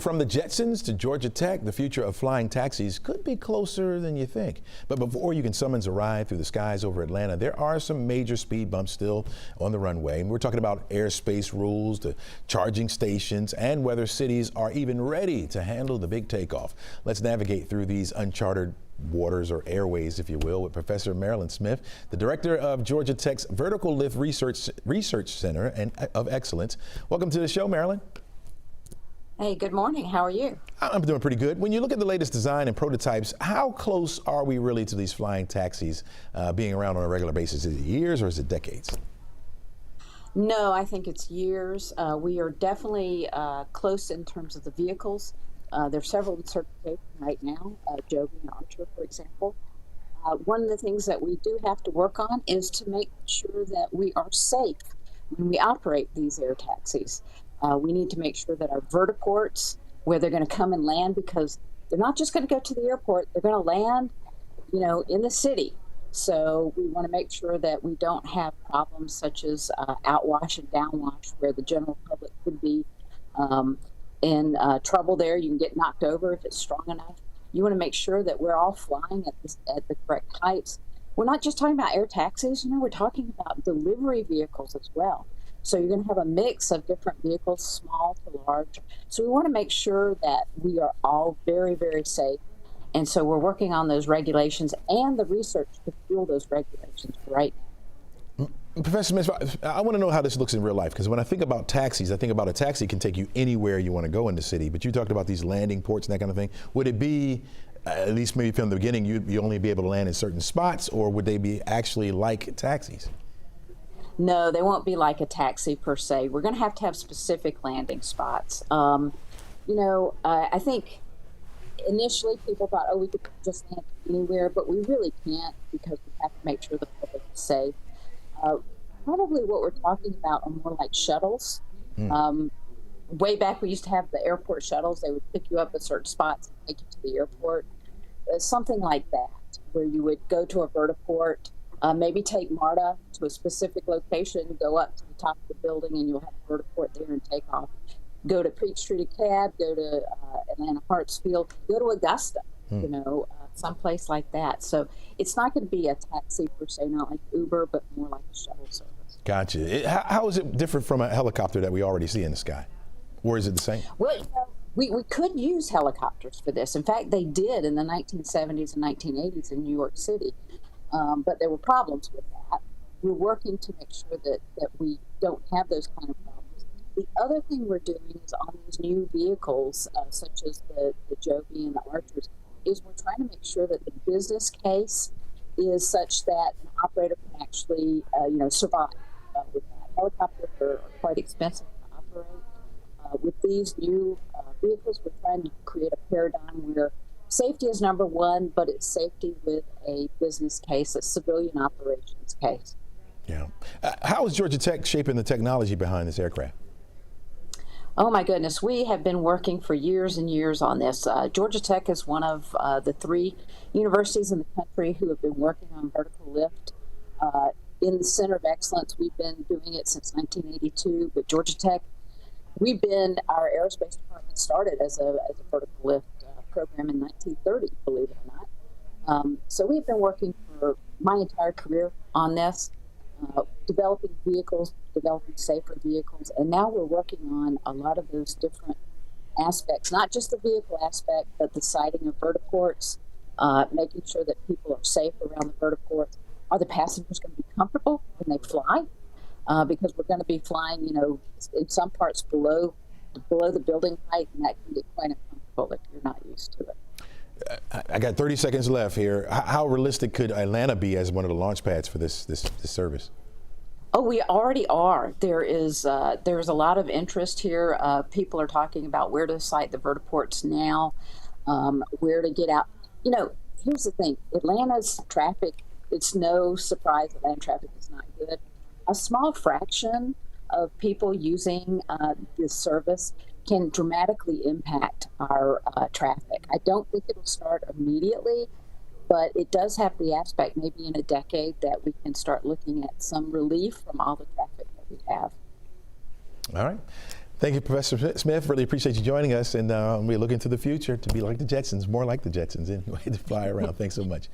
From the Jetsons to Georgia Tech, the future of flying taxis could be closer than you think. But before you can summons a ride through the skies over Atlanta, there are some major speed bumps still on the runway. And we're talking about airspace rules, to charging stations, and whether cities are even ready to handle the big takeoff. Let's navigate through these uncharted waters, or airways, if you will, with Professor Marilyn Smith, the director of Georgia Tech's Vertical Lift Research Center of Excellence. Welcome to the show, Marilyn. Hey, good morning. How are you? I'm doing pretty good. When you look at the latest design and prototypes, how close are we really to these flying taxis being around on a regular basis? Is it years or is it decades? No, I think it's years. We are definitely close in terms of the vehicles. There are several in certification right now, Joby and Archer, for example. One of the things that we do have to work on is to make sure that we are safe when we operate these air taxis. We need to make sure that our vertiports, where they're going to come and land, because they're not just going to go to the airport, they're going to land, in the city. So we want to make sure that we don't have problems such as outwash and downwash, where the general public could be in trouble there. You can get knocked over if it's strong enough. You want to make sure that we're all flying at the correct heights. We're not just talking about air taxis, we're talking about delivery vehicles as well. So you're going to have a mix of different vehicles, small to large. So we want to make sure that we are all very, very safe. And so we're working on those regulations and the research to fuel those regulations right now. Professor Smith, I want to know how this looks in real life, because when I think about taxis, I think about a taxi can take you anywhere you want to go in the city. But you talked about these landing ports and that kind of thing. Would it be, at least maybe from the beginning, you only be able to land in certain spots, or would they be actually like taxis? No, they won't be like a taxi per se. We're going to have specific landing spots. I think initially people thought, we could just land anywhere, but we really can't, because we have to make sure the public is safe. Probably what we're talking about are more like shuttles. Way back, we used to have the airport shuttles. They would pick you up at certain spots and take you to the airport. Something like that, where you would go to a vertiport, maybe take MARTA to a specific location, go up to the top of the building, and you'll have a vertiport there and take off. Go to Peachtree to Cab, go to Atlanta Hartsfield, go to Augusta, someplace like that. So it's not going to be a taxi per se, not like Uber, but more like a shuttle service. Gotcha. How is it different from a helicopter that we already see in the sky? Or is it the same? Well, we could use helicopters for this. In fact, they did in the 1970s and 1980s in New York City. But there were problems with that. We're working to make sure that we don't have those kind of problems. The other thing we're doing is on these new vehicles, such as the Joby and the Archers, is we're trying to make sure that the business case is such that an operator can actually, survive with that. Helicopters are quite expensive to operate. With these new vehicles, we're trying to create a paradigm where safety is number one, but it's safety with a business case, a civilian operations case. Yeah. How is Georgia Tech shaping the technology behind this aircraft? Oh my goodness, we have been working for years and years on this. Georgia Tech is one of the 3 universities in the country who have been working on vertical lift. In the Center of Excellence, we've been doing it since 1982, but Georgia Tech, our aerospace department started as a vertical lift program in 1930, believe it or not. So we've been working for my entire career on this, developing vehicles, developing safer vehicles, and now we're working on a lot of those different aspects, not just the vehicle aspect, but the siting of vertiports, making sure that people are safe around the vertiports. Are the passengers going to be comfortable when they fly? Because we're going to be flying, in some parts below the building height, and that can get quite uncomfortable if you're not used to it. I got 30 seconds left here. How realistic could Atlanta be as one of the launch pads for this service? Oh, we already are. There's a lot of interest here. People are talking about where to site the vertiports now, where to get out. Here's the thing. Atlanta's traffic, it's no surprise Atlanta traffic is not good. A small fraction of people using this service can dramatically impact our traffic. I don't think it'll start immediately, but it does have the aspect maybe in a decade that we can start looking at some relief from all the traffic that we have. All right. Thank you, Professor Smith. Really appreciate you joining us, and we look into the future to be like the Jetsons, more like the Jetsons anyway, to fly around. Thanks so much.